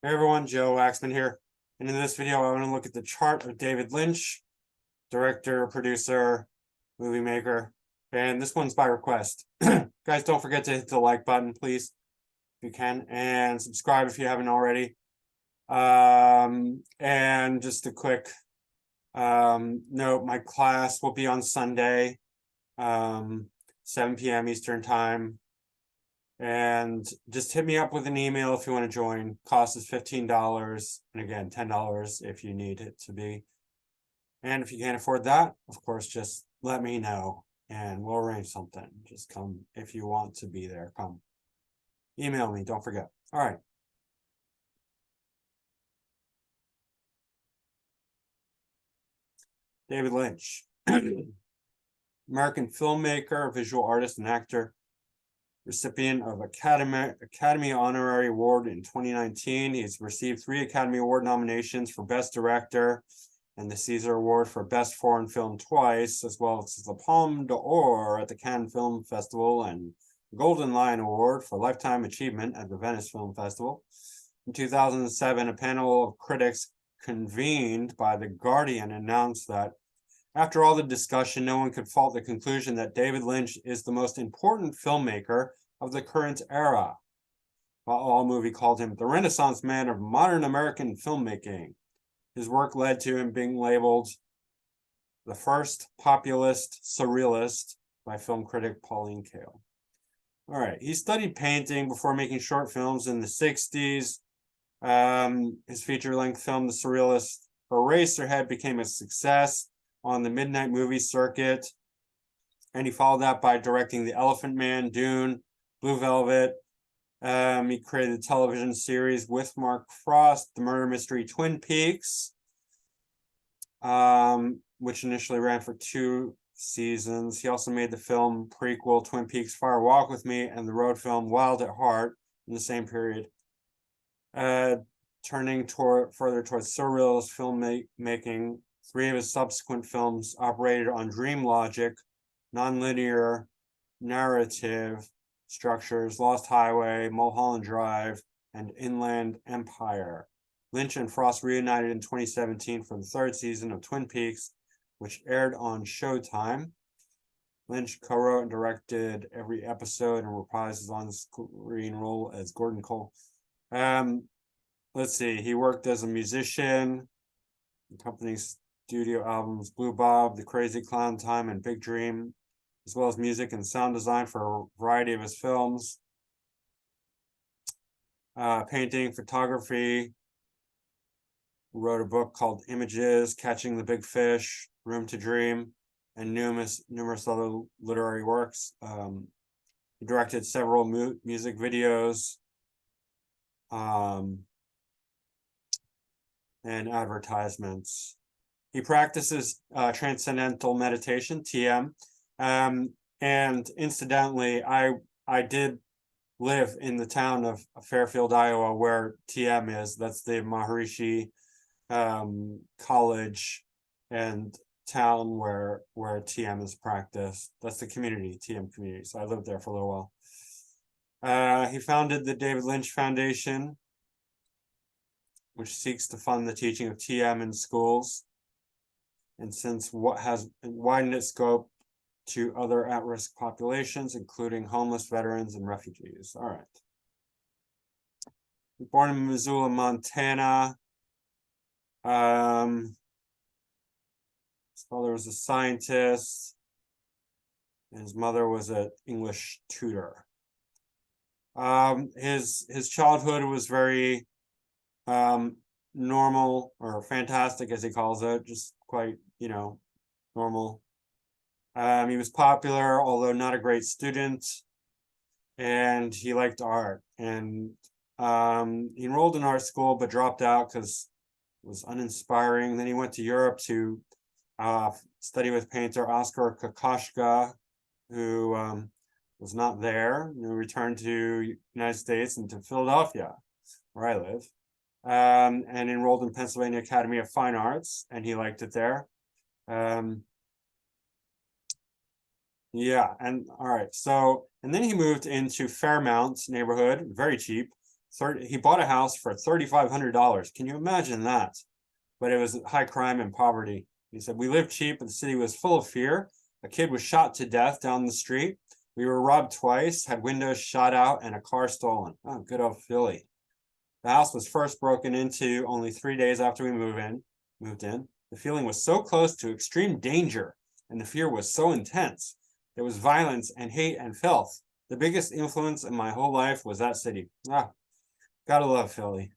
Hey everyone, Joe Waxman here. And in this video, I want to look at the chart of David Lynch, director, producer, movie maker. And this one's by request. Guys, don't forget to hit the like button, please, if you can, and subscribe if you haven't already. And just a quick note, my class will be on Sunday, 7 p.m. Eastern time. And just hit me up with an email if you want to join. Cost is $15. And again, $10 if you need it to be. And if you can't afford that, of course, just let me know and we'll arrange something. Just come if you want to be there. Come. Email me, don't forget. All right. David Lynch. American filmmaker, visual artist, and actor. Recipient of Academy Honorary Award in 2019. He's received 3 Academy Award nominations for Best Director and the Caesar Award for Best Foreign Film twice, as well as the Palme d'Or at the Cannes Film Festival and Golden Lion Award for Lifetime Achievement at the Venice Film Festival. In 2007, a panel of critics convened by The Guardian announced that after all the discussion, no one could fault the conclusion that David Lynch is the most important filmmaker of the current era. While AllMovie called him the Renaissance man of modern American filmmaking. His work led to him being labeled the first populist surrealist by film critic Pauline Kael. All right, he studied painting before making short films in the 60s. His feature-length film, The Surrealist Eraserhead, became a success on the midnight movie circuit, and he followed that by directing The Elephant Man, Dune, Blue Velvet. He created a television series with Mark Frost, the murder mystery Twin Peaks, which initially ran for 2 seasons. He also made the film prequel Twin Peaks Fire Walk with Me and the road film Wild at Heart in the same period. Turning further towards surrealist filmmaking, 3 of his subsequent films operated on dream logic, nonlinear narrative structures: Lost Highway, Mulholland Drive, and Inland Empire. Lynch and Frost reunited in 2017 for the 3rd season of Twin Peaks, which aired on Showtime. Lynch co-wrote and directed every episode and reprised his on-screen role as Gordon Cole. Let's see, he worked as a musician, accompanying studio albums Blue Bob, The Crazy Clown Time, and Big Dream, as well as music and sound design for a variety of his films. Painting, photography, wrote a book called Images, Catching the Big Fish, Room to Dream, and numerous other literary works. He directed several music videos and advertisements. He practices transcendental meditation, TM. And incidentally, I did live in the town of Fairfield, Iowa, where TM is. That's the Maharishi College and town where TM is practiced. That's the community, TM community. So I lived there for a little while. He founded the David Lynch Foundation, which seeks to fund the teaching of TM in schools, and since what has widened its scope to other at-risk populations, including homeless, veterans, and refugees. All right. Born in Missoula, Montana. His father was a scientist, and his mother was an English tutor. His childhood was very normal, or fantastic as he calls it, just quite, normal. He was popular, although not a great student, and he liked art. And he enrolled in art school but dropped out because it was uninspiring. Then he went to Europe to study with painter Oskar Kokoschka, who was not there. He returned to United States and to Philadelphia, where I live. And enrolled in Pennsylvania Academy of Fine Arts, and he liked it there. Yeah, and all right, so, and then he moved into Fairmount neighborhood, very cheap, He bought a house for $3,500. Can you imagine that? But it was high crime and poverty. He said, we lived cheap, but the city was full of fear. A kid was shot to death down the street. We were robbed twice, had windows shot out, and a car stolen. Oh, good old Philly. The house was first broken into only 3 days after we moved in. The feeling was so close to extreme danger, and the fear was so intense. There was violence and hate and filth. The biggest influence in my whole life was that city. Ah, gotta love Philly.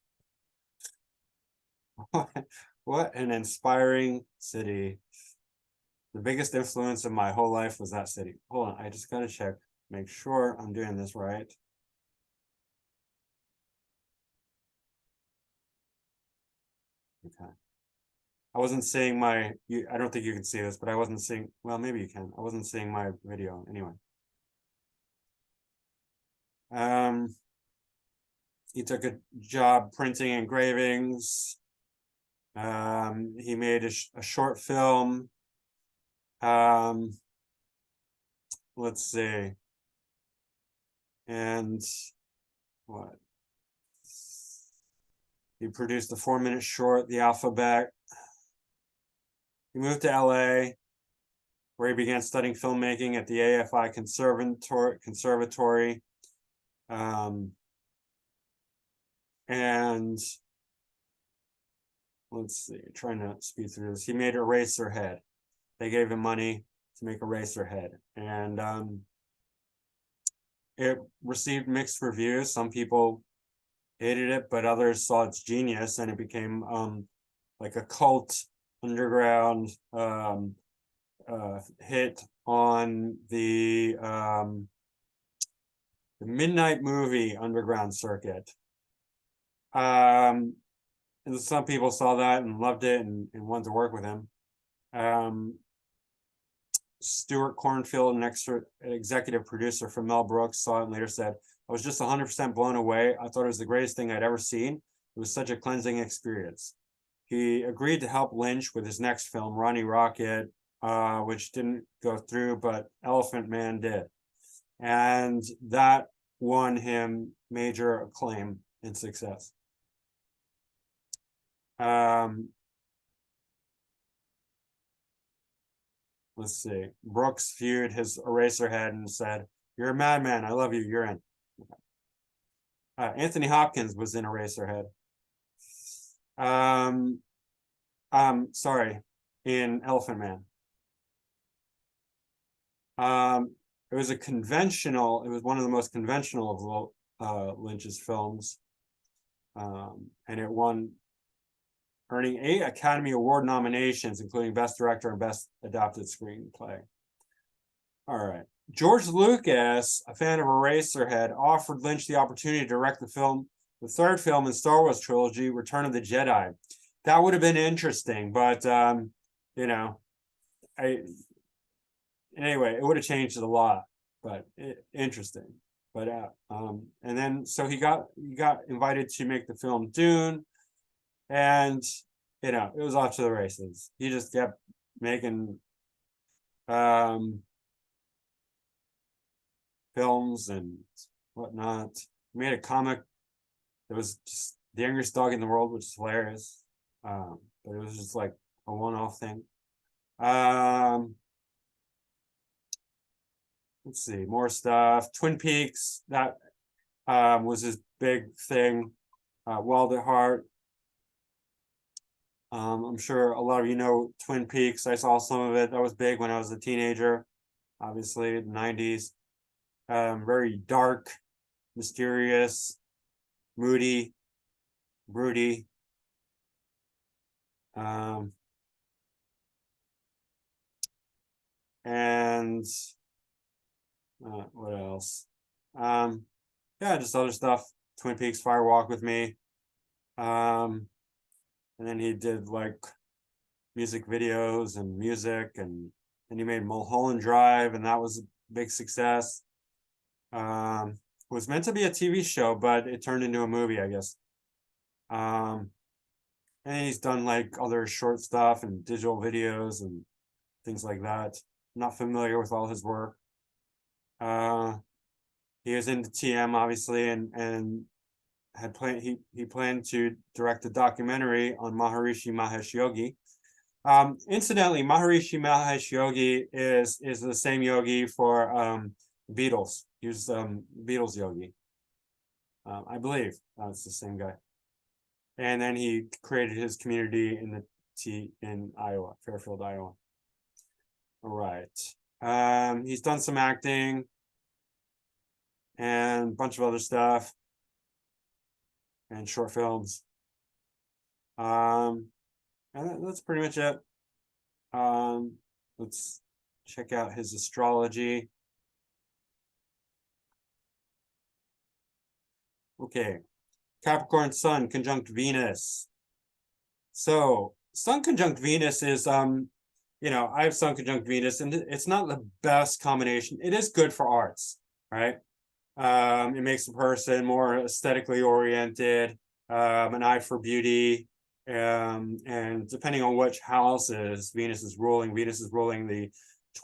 What an inspiring city. The biggest influence in my whole life was that city. Hold on, I just gotta check, make sure I'm doing this right. Okay. I wasn't seeing I don't think you can see this, but I wasn't seeing, well, maybe you can. I wasn't seeing my video anyway. He took a job printing engravings. He made a short film. Let's see. And what? He produced a 4-minute short, The Alphabet. He moved to LA, where he began studying filmmaking at the AFI Conservatory. And let's see, trying to speed through this. He made Eraserhead. They gave him money to make Eraserhead. And it received mixed reviews. Some people hated it, but others saw its genius, and it became like a cult underground hit on the midnight movie underground circuit. And some people saw that and loved it and wanted to work with him. Stuart Cornfield, an executive producer for Mel Brooks, saw it and later said, I was just 100% blown away. I thought it was the greatest thing I'd ever seen. It was such a cleansing experience. He agreed to help Lynch with his next film, Ronnie Rocket, which didn't go through, but Elephant Man did. And that won him major acclaim and success. Let's see. Brooks viewed his Eraserhead and said, you're a madman. I love you. You're in. Anthony Hopkins was in Eraserhead. Sorry, in Elephant Man. It was it was one of the most conventional of Lynch's films. And it won, earning 8 Academy Award nominations, including Best Director and Best Adapted Screenplay. All right. George Lucas, a fan of Eraserhead, offered Lynch the opportunity to direct the third film in Star Wars trilogy, Return of the Jedi. That would have been interesting, but you know, anyway, it would have changed it a lot, but interesting. But and then so he got invited to make the film Dune, and you know, it was off to the races. He just kept making films and whatnot. He made a comic that was just the angriest dog in the world, which is hilarious. But it was just like a one-off thing. Let's see, more stuff. Twin Peaks, that was his big thing. Wild at Heart. I'm sure a lot of you know Twin Peaks. I saw some of it. That was big when I was a teenager, obviously, the 90s. Very dark, mysterious, moody, broody. And what else? Yeah, just other stuff. Twin Peaks, Fire Walk with Me. And then he did like music videos and music, and then he made Mulholland Drive, and that was a big success. It was meant to be a TV show, but it turned into a movie, I guess. And he's done like other short stuff and digital videos and things like that. I'm not familiar with all his work. He was into TM, obviously, and he planned to direct a documentary on Maharishi Mahesh Yogi. Incidentally, Maharishi Mahesh Yogi is the same yogi for Beatles. He was Beatles yogi. I believe it's the same guy. And then he created his community in Iowa, Fairfield, Iowa. All right. He's done some acting and a bunch of other stuff and short films. And that's pretty much it. Let's check out his astrology. Okay. Capricorn Sun conjunct Venus. So Sun conjunct Venus is I have Sun conjunct Venus, and it's not the best combination. It is good for arts, right? It makes the person more aesthetically oriented, an eye for beauty, and depending on which houses Venus is ruling the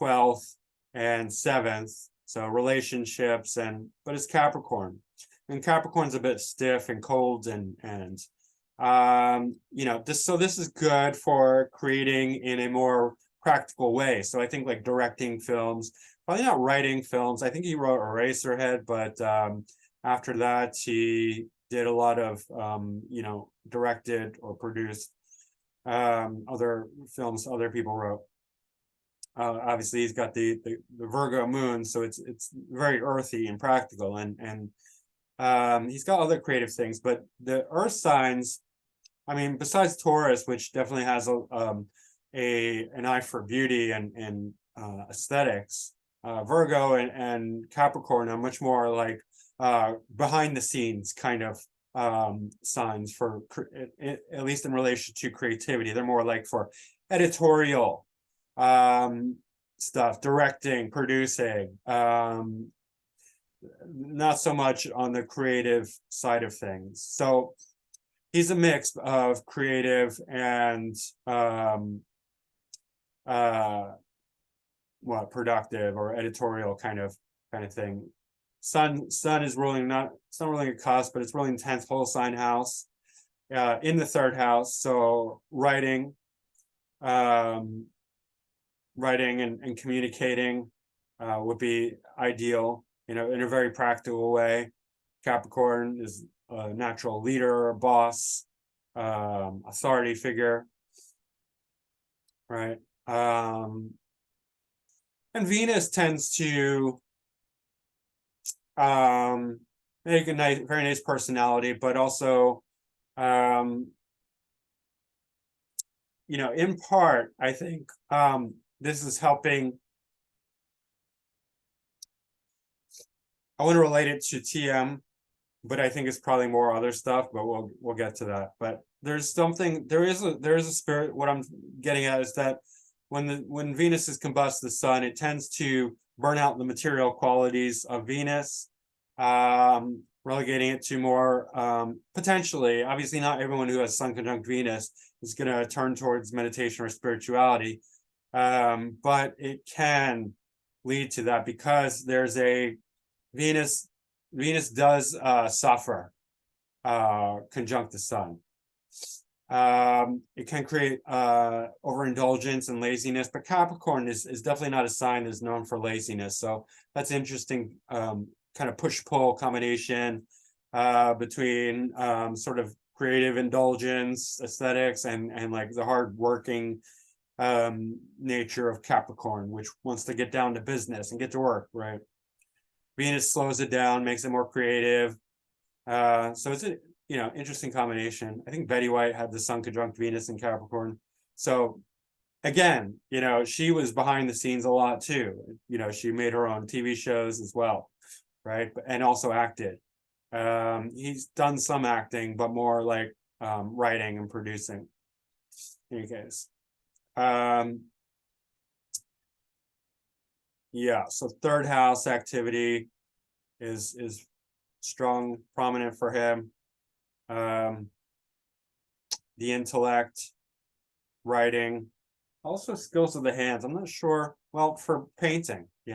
12th and 7th, so relationships, but it's Capricorn, and Capricorn's a bit stiff and cold, and this is good for creating in a more practical way. So I think like directing films, probably not writing films. I think he wrote Eraserhead, but after that he did a lot of directed or produced other films other people wrote. Obviously he's got the Virgo moon, so it's very earthy and practical, and he's got other creative things, but the earth signs, I mean, besides Taurus, which definitely has an eye for beauty and aesthetics, Virgo and Capricorn are much more like behind the scenes kind of signs for, at least in relation to creativity. They're more like for editorial stuff, directing, producing, not so much on the creative side of things. So he's a mix of creative and productive or editorial kind of thing. Sun is ruling, it's not ruling a cusp, but it's ruling 10th whole sign house in the 3rd house. So writing and communicating would be ideal, in a very practical way. Capricorn is a natural leader, boss, authority figure, right? And Venus tends to make a very nice personality, but also, in part, I think this is helping. I want to relate it to TM, but I think it's probably more other stuff, but we'll get to that. But there is a spirit. What I'm getting at is that when Venus is combust the sun, it tends to burn out the material qualities of Venus, relegating it to more potentially. Obviously, not everyone who has Sun conjunct Venus is going to turn towards meditation or spirituality, but it can lead to that because there's a Venus does suffer conjunct the sun. It can create overindulgence and laziness, but Capricorn is definitely not a sign that's known for laziness. So that's interesting kind of push-pull combination between sort of creative indulgence, aesthetics, and like the hard-working nature of Capricorn, which wants to get down to business and get to work, right? Venus slows it down, makes it more creative. So it's a interesting combination. I think Betty White had the Sun conjunct Venus in Capricorn. So again, she was behind the scenes a lot too. She made her own TV shows as well, right? And also acted. He's done some acting, but more like writing and producing. In any case. Yeah, so 3rd house activity is strong, prominent for him. The intellect, writing, also skills of the hands. I'm not sure. Well, for painting, he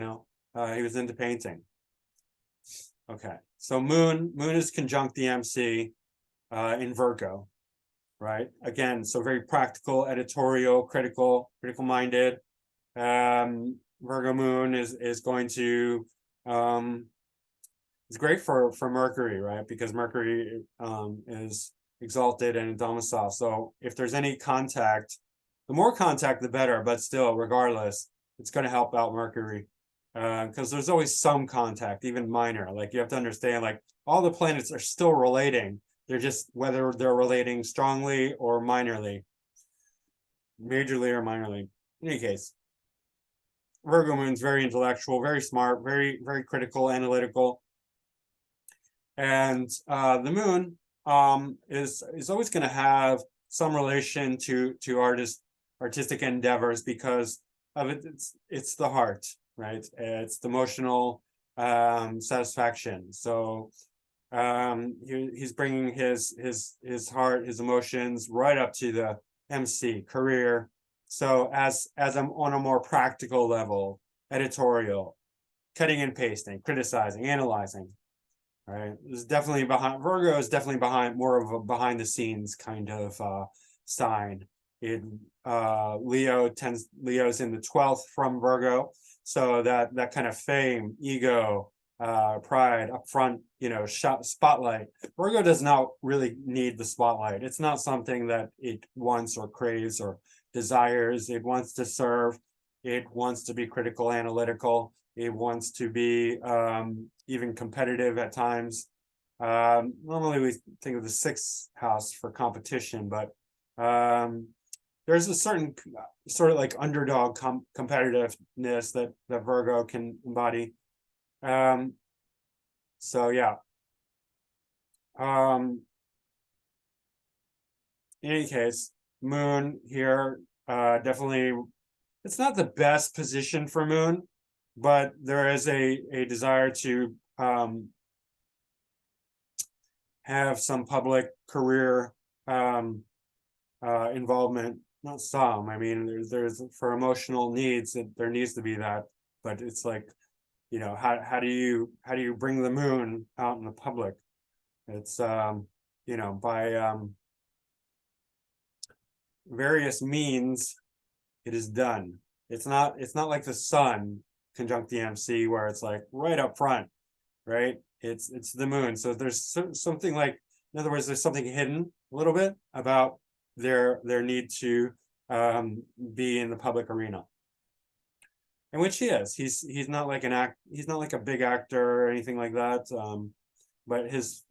was into painting. Okay. So Moon is conjunct the MC in Virgo, right? Again, so very practical, editorial, critical-minded. Virgo Moon is going to it's great for Mercury, right? Because Mercury is exalted and in domicile. So if there's any contact, the more contact, the better. But still, regardless, it's going to help out Mercury because there's always some contact, even minor. Like you have to understand, like all the planets are still relating. They're just whether they're relating strongly or minorly, majorly or minorly. In any case, Virgo Moon's very intellectual, very smart, very critical, analytical. And the moon is always going to have some relation to artistic endeavors because of it. It's the heart, right? It's the emotional satisfaction. So he's bringing his heart, his emotions right up to the MC career. So as I'm on a more practical level, editorial, cutting and pasting, criticizing, analyzing. Right, it's definitely behind Virgo is definitely behind more of a behind the scenes kind of sign. Leo's in the 12th from Virgo, so that kind of fame, ego, pride up front, spotlight. Virgo does not really need the spotlight. It's not something that it wants or craves or desires. It wants to serve. It wants to be critical, analytical. It wants to be even competitive at times. Normally we think of the 6th house for competition, but there's a certain sort of like underdog competitiveness that Virgo can embody. So yeah. In any case, Moon here definitely, it's not the best position for Moon, but there is a desire to have some public career involvement. Not some, I mean, there's for emotional needs, there needs to be that, but it's like, how do you bring the moon out in the public? It's by various means it is done. It's not like the sun conjunct the MC where it's like right up front, right? It's the moon. So there's something like, in other words, there's something hidden a little bit about their need to be in the public arena, in which he is. He's not like he's not like a big actor or anything like that. But he's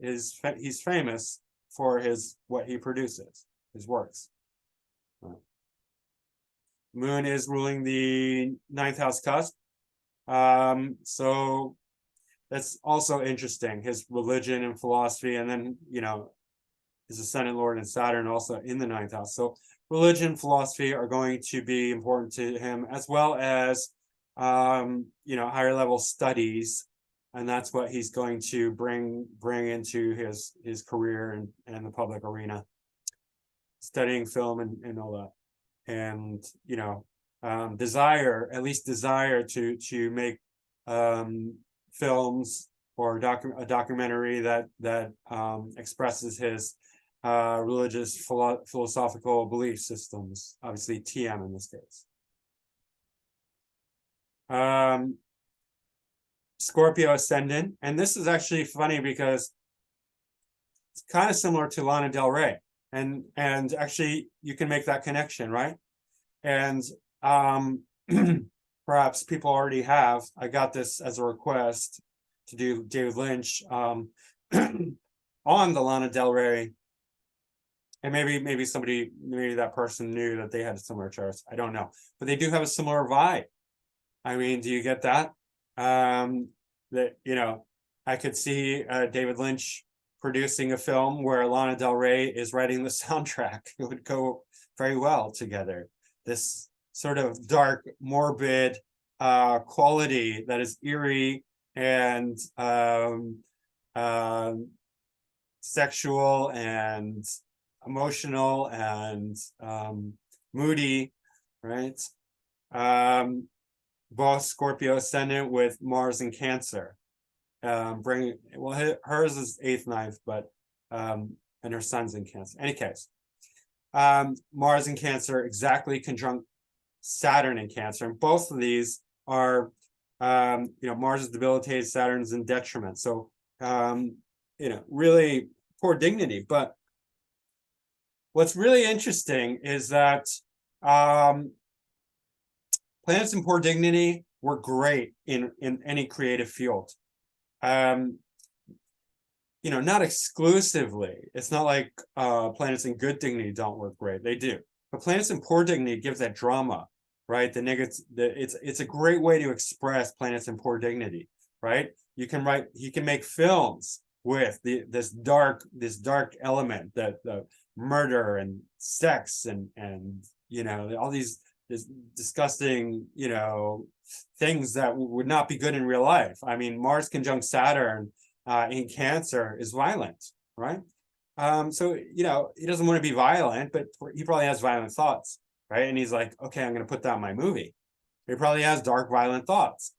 famous for what he produces, his works. Moon is ruling the 9th house cusp. So that's also interesting, his religion and philosophy, and then his ascendant lord and Saturn also in the 9th house. So religion, philosophy are going to be important to him, as well as higher level studies, and that's what he's going to bring into his career and the public arena, studying film and all that. And desire to make films or a documentary that expresses his religious philosophical belief systems, obviously TM in this case. Scorpio ascendant, and this is actually funny because it's kind of similar to Lana Del Rey, and actually you can make that connection, right? And perhaps people already have. I got this as a request to do David Lynch on the Lana Del Rey, and maybe that person knew that they had similar charts. I don't know, but they do have a similar vibe. I mean, do you get that? That I could see David Lynch producing a film where Lana Del Rey is writing the soundtrack. It would go very well together. This sort of dark, morbid quality that is eerie and sexual and emotional and moody, right? Both Scorpio ascendant with Mars in Cancer. bringing, well, hers is 8th, 9th, but and her son's in Cancer. Any case, Mars in Cancer exactly conjunct Saturn in Cancer, and both of these are, Mars is debilitated, Saturn's in detriment. So, really poor dignity. But what's really interesting is that planets in poor dignity work great in any creative field. Not exclusively. It's not like planets in good dignity don't work great. They do. But planets in poor dignity gives that drama, right? It's a great way to express planets in poor dignity, right? You can make films with this dark element, that the murder and sex and all these disgusting things that would not be good in real life. I mean, Mars conjunct Saturn in Cancer is violent, right? So he doesn't want to be violent, but he probably has violent thoughts, right? And he's like, okay, I'm going to put that in my movie. He probably has dark, violent thoughts,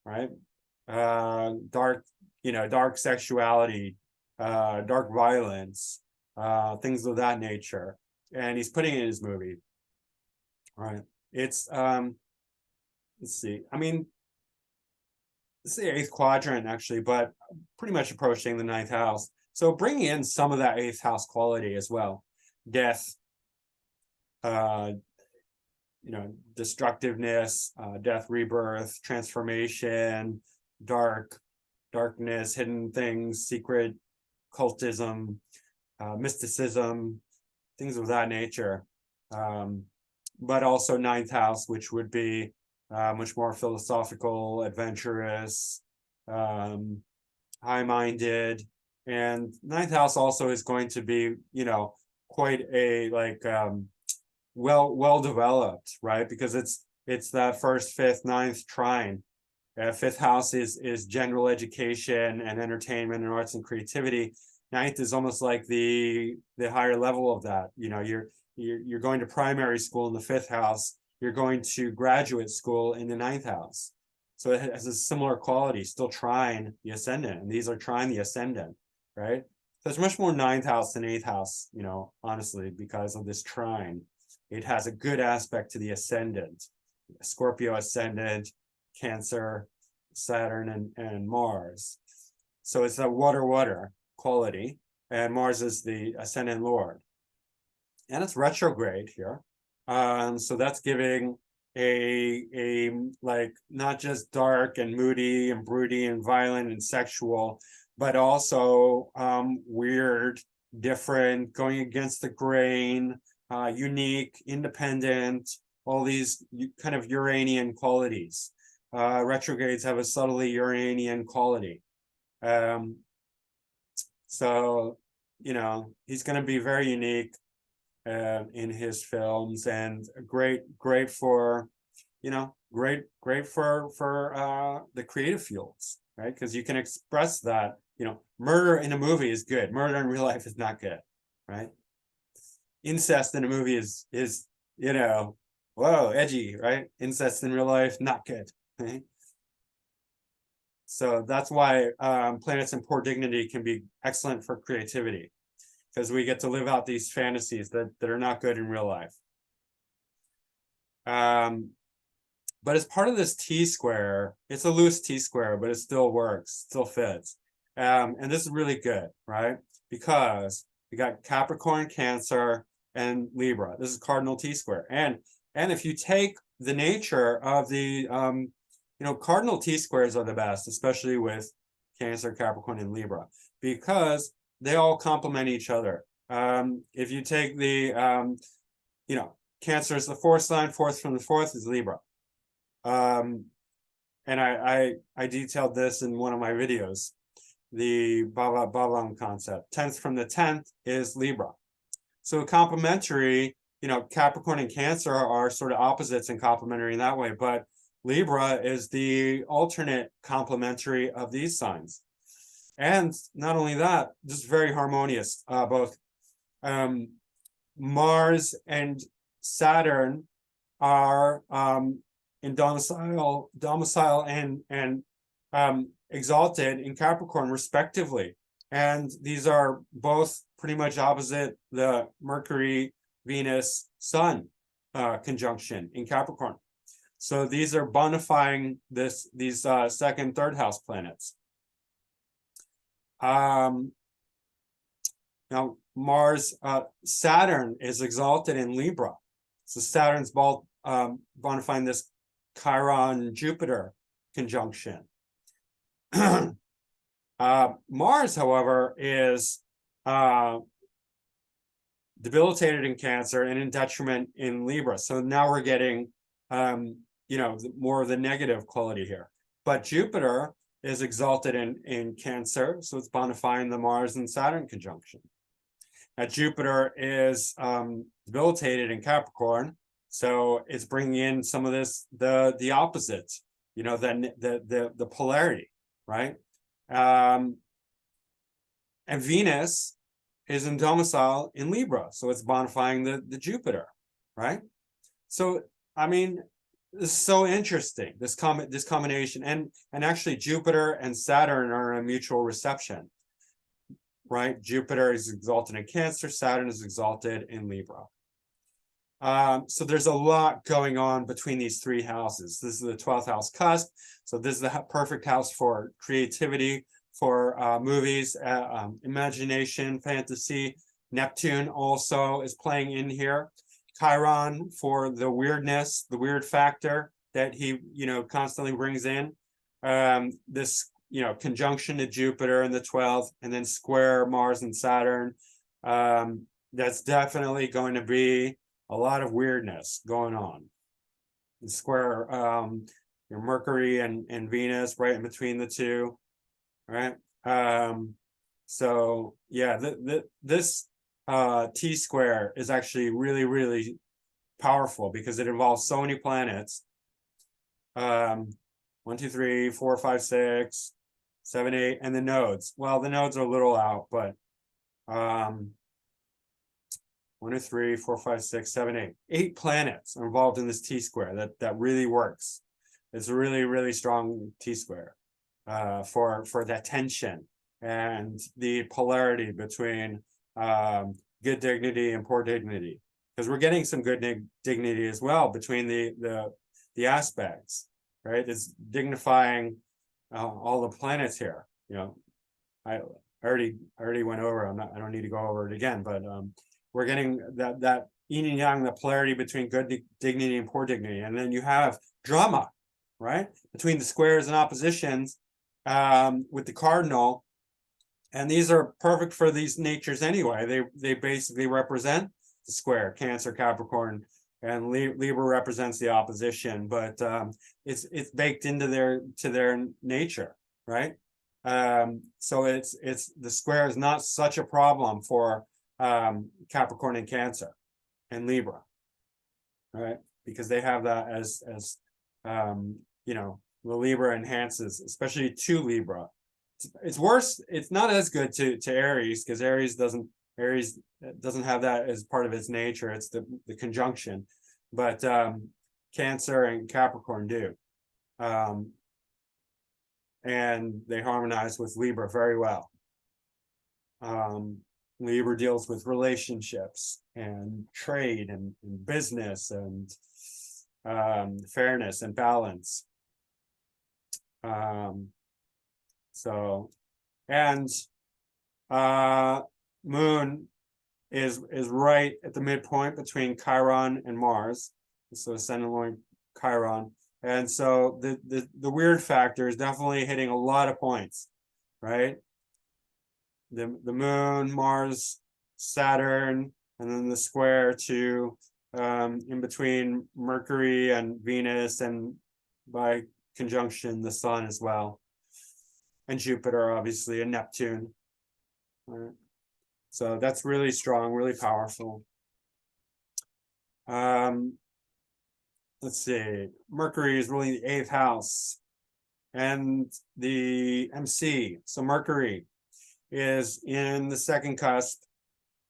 right? Dark sexuality, dark violence, things of that nature, and he's putting it in his movie, right? It's let's see. I mean, it's the 8th quadrant actually, but pretty much approaching the 9th house. So bringing in some of that 8th house quality as well. Death, destructiveness, death, rebirth, transformation, darkness, hidden things, secret, cultism, mysticism, things of that nature. But also 9th house, which would be much more philosophical, adventurous, high-minded. And 9th house also is going to be, quite a well developed, right? Because it's that 1st, 5th, 9th trine. 5th house is general education and entertainment and arts and creativity. 9th is almost like the higher level of that. You're going to primary school in the 5th house. You're going to graduate school in the 9th house. So it has a similar quality, still trine the ascendant, and these are trine the ascendant, right? So it's much more 9th house than 8th house, honestly, because of this trine. It has a good aspect to the ascendant, Scorpio ascendant, Cancer, Saturn, and Mars. So it's a water quality, and Mars is the ascendant lord. And it's retrograde here. So that's giving a not just dark and moody and broody and violent and sexual, but also weird, different, going against the grain, unique, independent, all these kind of Uranian qualities. Retrogrades have a subtly Uranian quality. So, he's going to be very unique in his films, and great for the creative fields, right? Because you can express that. Murder in a movie is good, murder in real life is not good, right? Incest in a movie is whoa, edgy, right? Incest in real life, not good, right? So that's why planets in poor dignity can be excellent for creativity, because we get to live out these fantasies that are not good in real life. But as part of this T-square, it's a loose T-square, but it still works, still fits. And this is really good, right? Because we got Capricorn, Cancer, and Libra. This is cardinal T-square. And if you take the nature of the, cardinal T-squares are the best, especially with Cancer, Capricorn, and Libra, because they all complement each other. If you take the, Cancer is the 4th sign, 4th from the 4th is Libra. And I detailed this in one of my videos, the Baba concept. 10th from the 10th is Libra. So complementary, Capricorn and Cancer are sort of opposites and complementary in that way, but Libra is the alternate complementary of these signs. And not only that, just very harmonious. Both Mars and Saturn are in domicile and exalted in Capricorn respectively. And these are both pretty much opposite the Mercury, Venus, Sun conjunction in Capricorn. So these are bonifying these second, third house planets. Now Mars, Saturn is exalted in Libra. So Saturn's bonifying this Chiron Jupiter conjunction. Mars, however, is debilitated in Cancer and in detriment in Libra. So now we're getting, more of the negative quality here. But Jupiter is exalted in Cancer, so it's bonifying the Mars and Saturn conjunction. Now Jupiter is debilitated in Capricorn, so it's bringing in some of this, the opposites, the polarity, right? And Venus is in domicile in Libra, so it's bonifying the Jupiter, right? So I mean, this is so interesting, this combination, and actually Jupiter and Saturn are in a mutual reception, right? Jupiter is exalted in Cancer, Saturn is exalted in Libra. So there's a lot going on between these three houses. This is the 12th house cusp. So this is the perfect house for creativity, for movies, imagination, fantasy. Neptune also is playing in here. Chiron for the weirdness, the weird factor that he, constantly brings in. This, conjunction to Jupiter in the 12th, and then square Mars and Saturn. That's definitely going to be a lot of weirdness going on. The square, your Mercury and Venus right in between the two, right? So yeah, this T square is actually really, really powerful because it involves so many planets. 1, 2, 3, 4, 5, 6, 7, 8, and the nodes. Well, the nodes are a little out, but 1, 2, 3, 4, 5, 6, 7, 8. 8 planets are involved in this T square that really works. It's a really, really strong T square for that tension and the polarity between good dignity and poor dignity, because we're getting some good dignity as well between the aspects, right? It's dignifying all the planets here. I already went over. I don't need to go over it again, but we're getting that yin and yang, the polarity between good dignity and poor dignity, and then you have drama, right, between the squares and oppositions with the cardinal. And these are perfect for these natures anyway. They basically represent the square, Cancer, Capricorn, and Libra represents the opposition, but it's baked into their nature, right? So it's the square is not such a problem for Capricorn and Cancer and Libra, right? Because they have that as the Libra enhances, especially to Libra. It's worse. It's not as good to Aries, because Aries doesn't have that as part of its nature. It's the conjunction, but Cancer and Capricorn do, and they harmonize with Libra very well. Libra deals with relationships and trade and business and fairness and balance. So, and Moon is right at the midpoint between Chiron and Mars, so ascendant Lord Chiron, and so the weird factor is definitely hitting a lot of points, right? The Moon, Mars, Saturn, and then the square to in between Mercury and Venus, and by conjunction the Sun as well. And Jupiter, obviously, and Neptune. Right. So that's really strong, really powerful. Let's see. Mercury is ruling the 8th house and the MC. So Mercury is in the second cusp,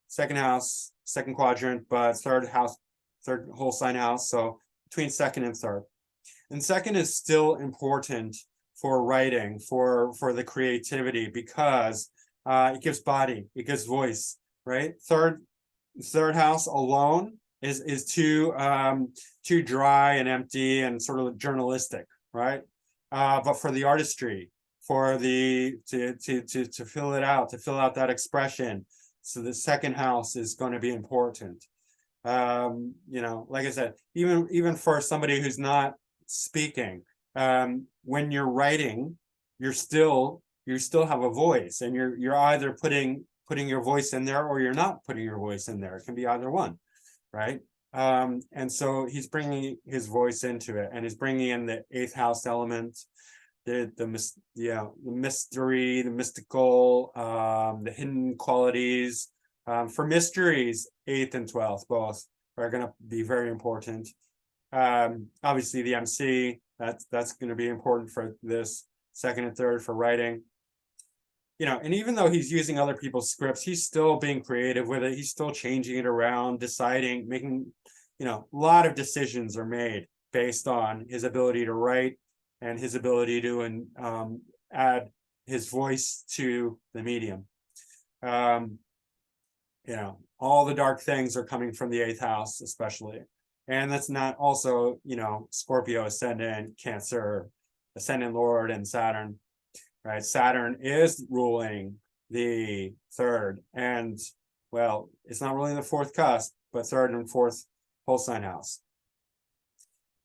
second house, second quadrant, but third house, third whole sign house. So between second and third. And second is still important writing, for the creativity, because it gives body, it gives voice, right? Third house alone is too dry and empty and sort of journalistic, right? But for the artistry, for the to fill it out, to fill out that expression, so the second house is going to be important. Like I said, even for somebody who's not speaking, when you're writing, you still have a voice, and you're either putting your voice in there, or you're not putting your voice in there. It can be either one, right? And so he's bringing his voice into it, and he's bringing in the eighth house element, the mystery, the mystical, the hidden qualities. For mysteries, 8th and 12th both are going to be very important. Obviously the MC, that's going to be important for this. Second and third for writing. And even though he's using other people's scripts, he's still being creative with it. He's still changing it around, deciding, making, a lot of decisions are made based on his ability to write and his ability to add his voice to the medium. All the dark things are coming from the 8th house, especially. And that's not also, Scorpio ascendant, Cancer, ascendant Lord, and Saturn, right? Saturn is ruling the 3rd, and well, it's not ruling the 4th cusp, but 3rd and 4th whole sign house,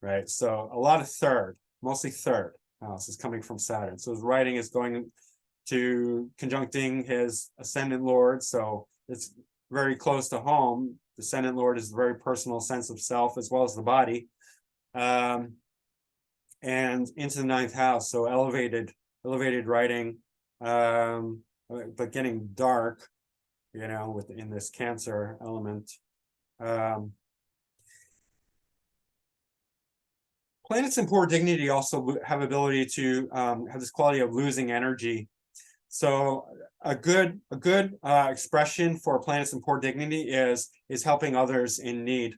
right? So a lot of 3rd, mostly 3rd house is coming from Saturn. So his writing is going to conjuncting his ascendant Lord, so it's very close to home. The ascendant Lord is a very personal sense of self as well as the body, and into the 9th house, so elevated writing, but getting dark, within this Cancer element. Planets in poor dignity also have ability to have this quality of losing energy. So a good expression for planets in poor dignity is helping others in need.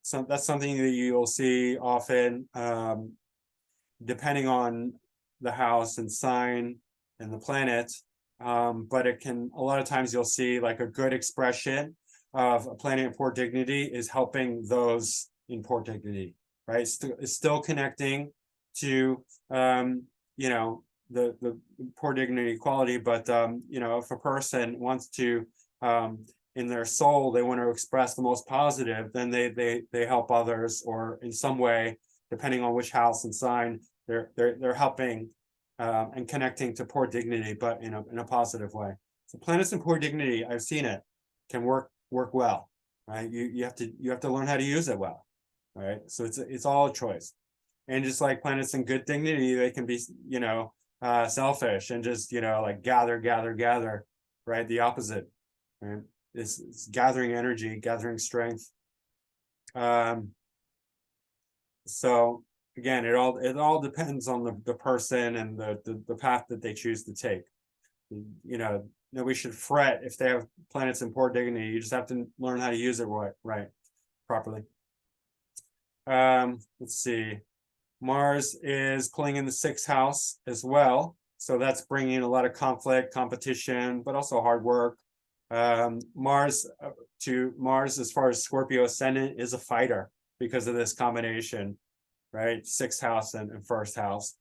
So that's something that you'll see often, depending on the house and sign and the planet. But it can, a lot of times you'll see like a good expression of a planet in poor dignity is helping those in poor dignity, right? It's still connecting to, the poor dignity quality, but if a person wants to, in their soul, they want to express the most positive, then they help others, or in some way, depending on which house and sign, they're helping and connecting to poor dignity, but in a positive way. So planets in poor dignity, I've seen it, can work well, right? You have to learn how to use it well, right? So it's all a choice. And just like planets in good dignity, they can be selfish and just like gather, right? The opposite, right? It's gathering energy, gathering strength. So again, it all depends on the person and the path that they choose to take. Nobody should fret if they have planets in poor dignity. You just have to learn how to use it right properly. Let's see. Mars is pulling in the 6th house as well. So that's bringing a lot of conflict, competition, but also hard work. Mars, as far as Scorpio ascendant, is a fighter because of this combination, right? 6th house and 1st house.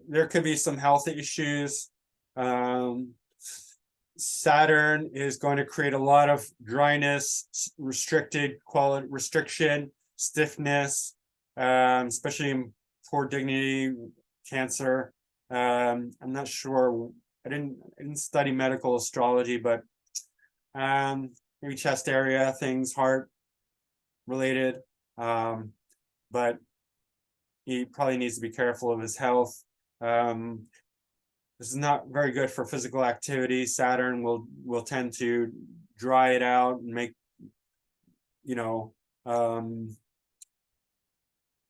There could be some health issues. Saturn is going to create a lot of dryness, restriction, stiffness, especially in poor dignity, Cancer. I'm not sure. I didn't study medical astrology, but maybe chest area things, heart related. But he probably needs to be careful of his health. This is not very good for physical activity. Saturn will tend to dry it out and make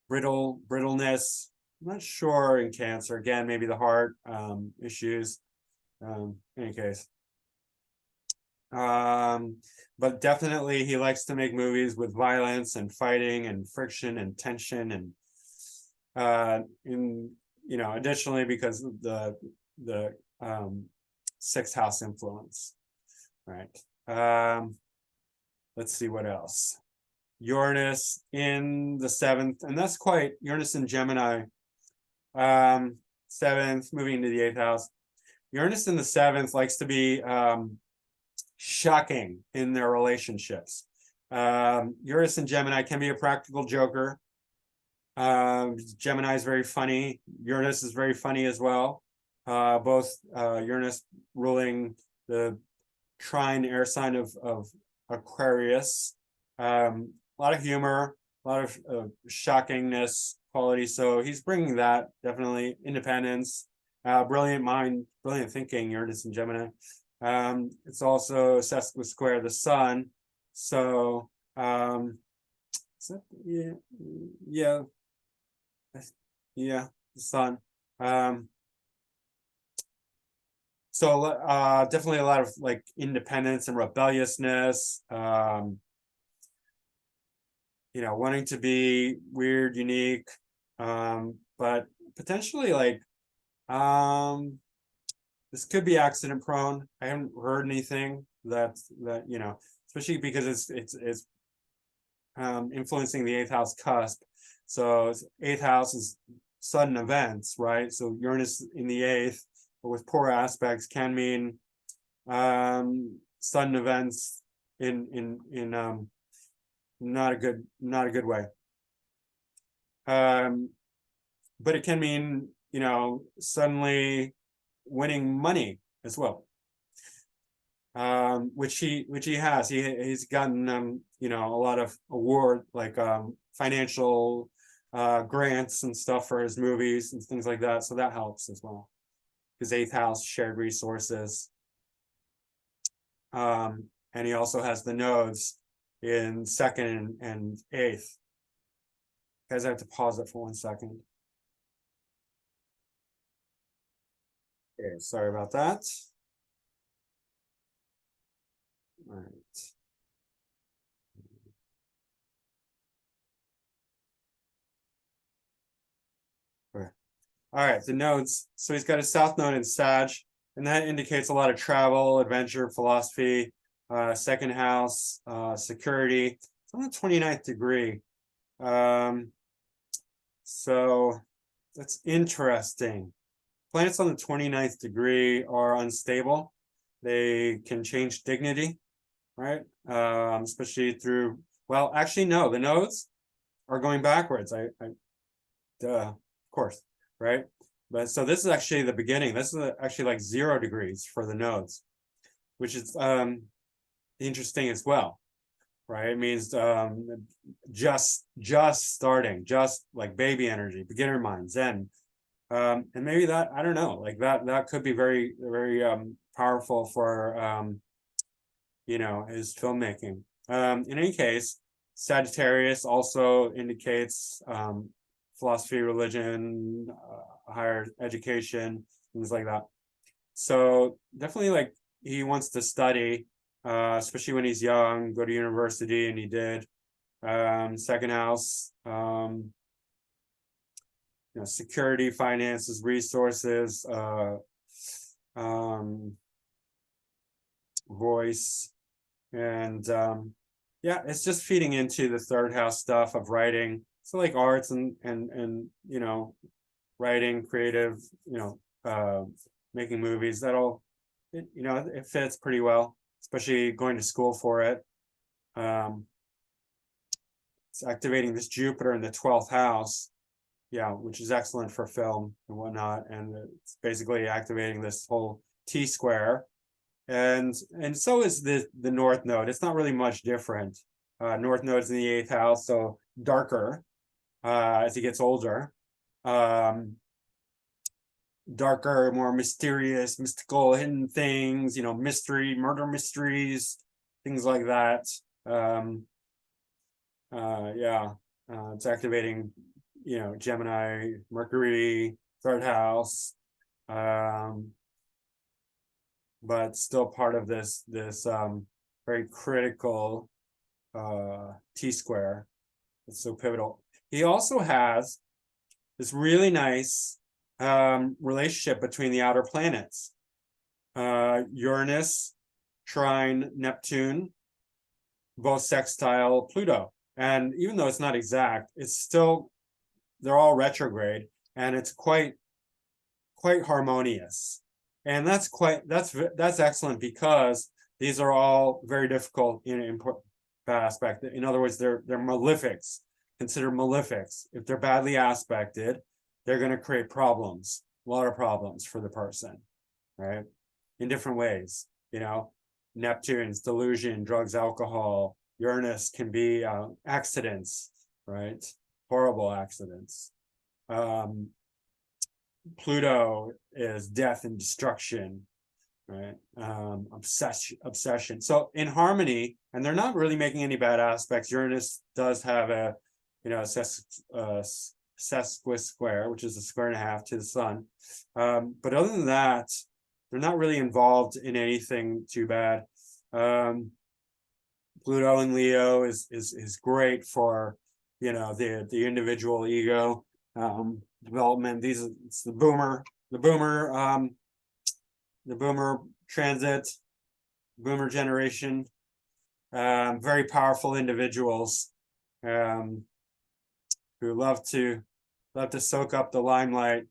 brittleness. I'm not sure in Cancer. Again, maybe the heart issues. In any case, but definitely he likes to make movies with violence and fighting and friction and tension, and in, additionally because of the sixth house influence, right? Let's see what else. Uranus in the seventh, and that's quite Uranus in Gemini. Seventh, moving into the eighth house. Uranus in the seventh likes to be shocking in their relationships. Uranus in Gemini can be a practical joker. Gemini is very funny. Uranus is very funny as well. Both Uranus ruling the trine air sign of Aquarius. A lot of humor, a lot of shockingness quality. So he's bringing that, definitely. Independence, brilliant mind, brilliant thinking, Uranus and Gemini. It's also sesquisquare the sun. So yeah, the sun. So definitely a lot of like independence and rebelliousness, wanting to be weird, unique, but potentially like this could be accident prone. I haven't heard anything that especially because it's influencing the eighth house cusp. So eighth house is sudden events, right? So Uranus in the eighth with poor aspects can mean sudden events in not a good way. But it can mean suddenly winning money as well, which he has. He's gotten a lot of award like financial grants and stuff for his movies and things like that. So that helps as well. His eighth house, shared resources. And he also has the nodes in second and eighth. Guys, I have to pause it for 1 second. Okay, sorry about that. All right. All right, the nodes. So he's got a south node in Sag, and that indicates a lot of travel, adventure, philosophy, second house, security. It's on the 29th degree. So that's interesting. Planets on the 29th degree are unstable. They can change dignity, right? Especially through, well, actually, no, the nodes are going backwards. Of course, right? But so this is actually the beginning. This is actually like 0 degrees for the nodes, which is interesting as well, right? It means just starting, just like baby energy, beginner mind, Zen. And maybe that, I don't know, like that could be very, very powerful for his filmmaking. In any case, Sagittarius also indicates philosophy, religion, higher education, things like that. So definitely like he wants to study, especially when he's young, go to university, and he did. Second house, security, finances, resources, voice, and it's just feeding into the third house stuff of writing. So like arts and writing, creative, making movies. That'll it fits pretty well, especially going to school for it. It's activating this Jupiter in the 12th house, which is excellent for film and whatnot, and it's basically activating this whole T square. And so is the North Node. It's not really much different. North Node's in the 8th house, so darker as he gets older. Darker, more mysterious, mystical, hidden things, mystery, murder mysteries, things like that. It's activating, Gemini, Mercury, 3rd house. But still part of this very critical T square. It's so pivotal. He also has this really nice relationship between the outer planets. Uranus, trine Neptune, both sextile Pluto. And even though it's not exact, it's still, they're all retrograde, and it's quite harmonious. And that's excellent, because these are all very difficult in important aspect. In other words, they're malefics, considered malefics. If they're badly aspected, they're going to create problems, a lot of problems for the person, right? In different ways, you know, Neptune's delusion, drugs, alcohol. Uranus can be accidents, right? Horrible accidents. Pluto is death and destruction, right? Obsession. So in harmony, and they're not really making any bad aspects. Uranus does have a, you know, sesquisquare, which is a square and a half to the sun. But other than that, they're not really involved in anything too bad. Pluto in Leo is great for, you know, the individual ego development. It's the boomer transit, boomer generation. Very powerful individuals who love to soak up the limelight.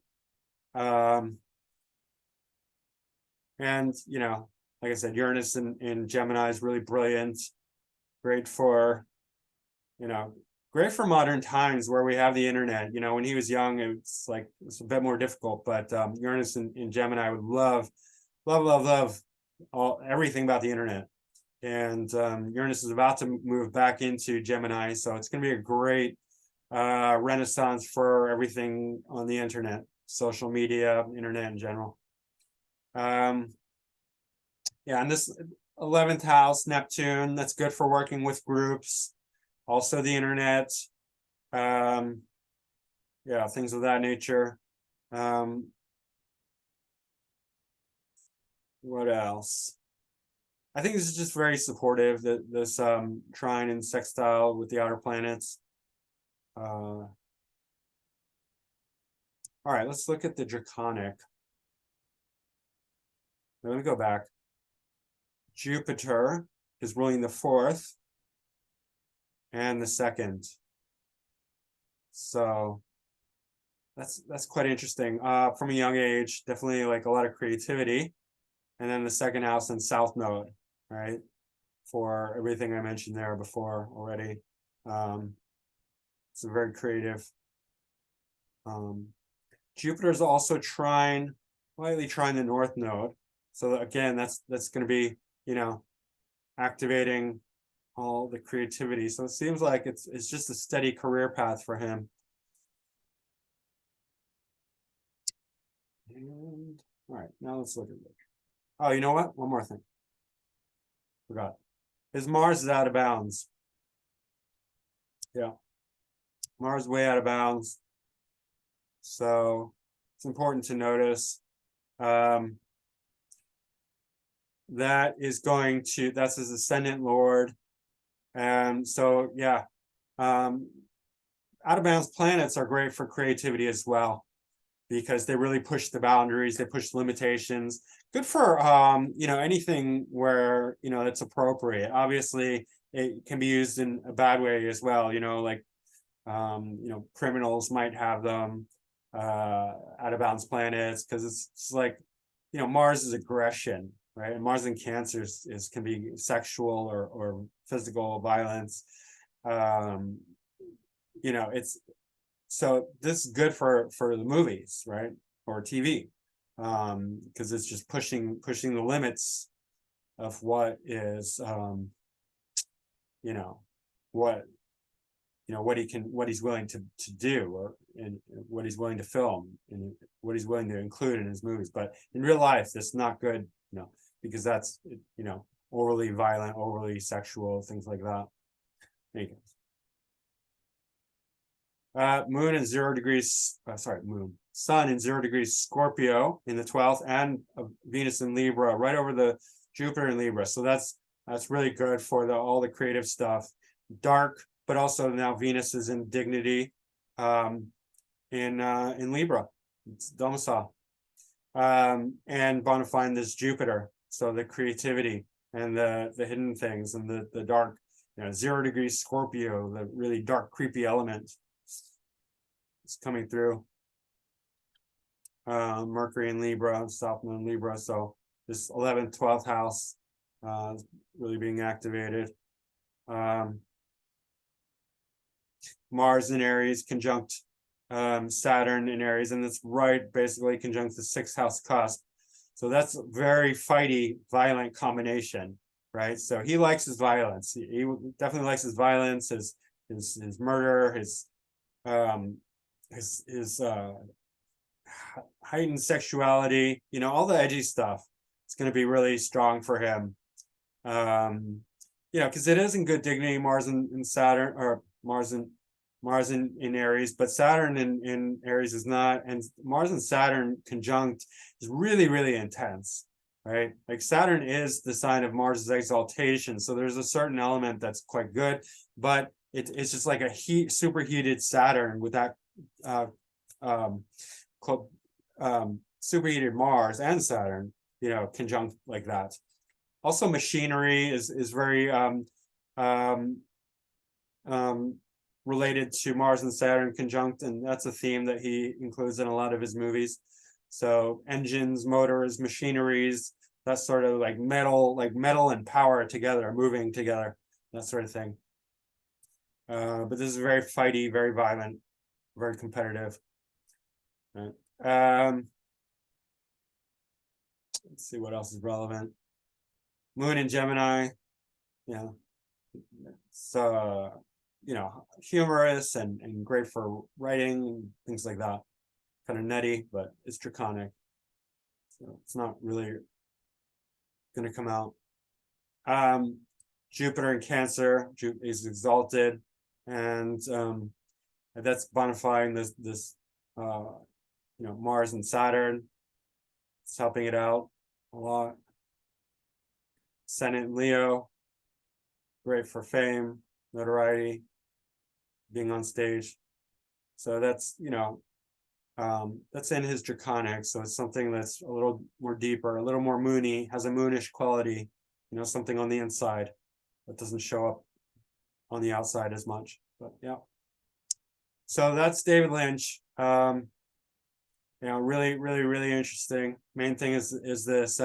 And, you know, like I said, Uranus in Gemini is really brilliant. Great for, you know, great for modern times where we have the internet. You know, when he was young, it's a bit more difficult, but Uranus in Gemini would love everything about the internet. And Uranus is about to move back into Gemini, so it's going to be a great renaissance for everything on the internet, social media, internet in general. Yeah, and this 11th house, Neptune, that's good for working with groups, also the internet, yeah, things of that nature. What else? I think this is just very supportive, that this trine and sextile with the outer planets. All right, let's look at the draconic. Let me go back. Jupiter is ruling the 4th and the 2nd. So that's quite interesting. From a young age, definitely like a lot of creativity. And then the 2nd house and south node, right? For everything I mentioned there before already. It's a very creative. Jupiter is also slightly trine the north node. So again, that's going to be, you know, activating all the creativity. So it seems like it's just a steady career path for him. And all right, now let's look at it. Oh, you know what? One more thing. Forgot. His Mars is out of bounds. Yeah. Mars is way out of bounds. So it's important to notice. That's his ascendant lord. And so, yeah, out of bounds planets are great for creativity as well, because they really push the boundaries, they push limitations. Good for, you know, anything where, you know, it's appropriate. Obviously, it can be used in a bad way as well, you know, like, you know, criminals might have them out of bounds planets, because it's like, you know, Mars is aggression, right? And Mars in Cancer can be sexual or physical violence. You know, so this is good for the movies, right? Or TV, because it's just pushing the limits of what is, you know, what he's willing to do, or and what he's willing to film, and what he's willing to include in his movies. But in real life, that's not good, you know, because that's, you know, overly violent, overly sexual, things like that. Anyways. Moon in 0 degrees, Sun in 0 degrees Scorpio in the 12th, and Venus in Libra, right over the Jupiter in Libra. So that's really good for all the creative stuff. Dark, but also now Venus is in dignity. in Libra. It's domicile. And bona fide is Jupiter. So the creativity and the hidden things and the dark, 0 degrees Scorpio, the really dark, creepy element is coming through. Mercury in Libra, South Node in Libra. So this 11th, 12th house really being activated. Mars in Aries conjunct Saturn in Aries, and it's right basically conjunct the 6th house cusp. So that's a very fighty, violent combination, right? So he likes his violence. He definitely likes his violence, his murder, his heightened sexuality, all the edgy stuff. It's going to be really strong for him. Because it is in good dignity, Mars in Saturn, or Mars in Aries, but Saturn in Aries is not, and Mars and Saturn conjunct is really, really intense, right? Like Saturn is the sign of Mars's exaltation, so there's a certain element that's quite good, but it's just like a superheated Saturn with that superheated Mars and Saturn, conjunct like that. Also, machinery is very related to Mars and Saturn conjunct, and that's a theme that he includes in a lot of his movies. So engines, motors, machineries, that sort of like metal and power together, moving together, that sort of thing. But this is very fighty, very violent, very competitive. Right. Let's see what else is relevant. Moon in Gemini, so humorous and great for writing and things like that. Kind of nutty, but it's draconic, so it's not really going to come out. Jupiter in Cancer is exalted, and that's bonifying this Mars and Saturn. It's helping it out a lot. Senate in Leo, great for fame, notoriety, being on stage. So that's that's in his draconic, so it's something that's a little more deeper, a little more moony, has a moonish quality, something on the inside that doesn't show up on the outside as much. But yeah, so that's David Lynch. Really, really, really interesting. Main thing is this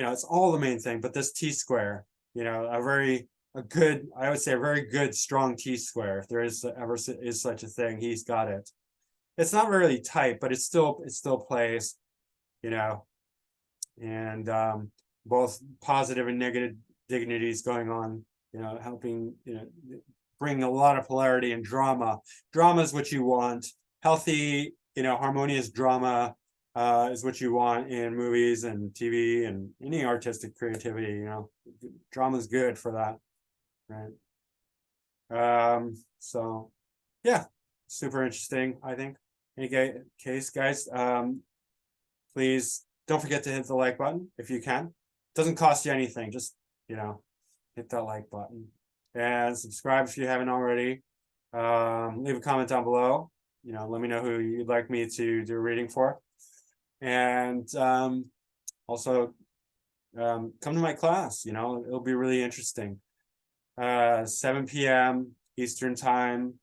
it's all the main thing, but this T-square, a good, I would say a very good, strong T-square, if there is ever is such a thing, he's got it. It's not really tight, but it still plays, and both positive and negative dignities going on, helping, bring a lot of polarity and drama. Drama is what you want. Healthy, harmonious drama is what you want in movies and TV and any artistic creativity. Drama is good for that, right? So yeah, super interesting, I think. In any case, guys, please don't forget to hit the like button if you can. It doesn't cost you anything, just hit that like button and subscribe if you haven't already. Leave a comment down below, let me know who you'd like me to do a reading for. And also come to my class, it'll be really interesting. 7 p.m. Eastern time,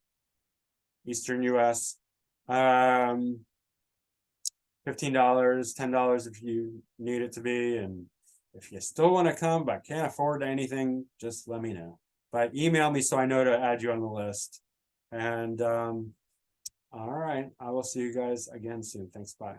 Eastern US. $15, $10 if you need it to be, and if you still want to come but can't afford anything, just let me know. But email me so I know to add you on the list. And all right, I will see you guys again soon. Thanks, bye.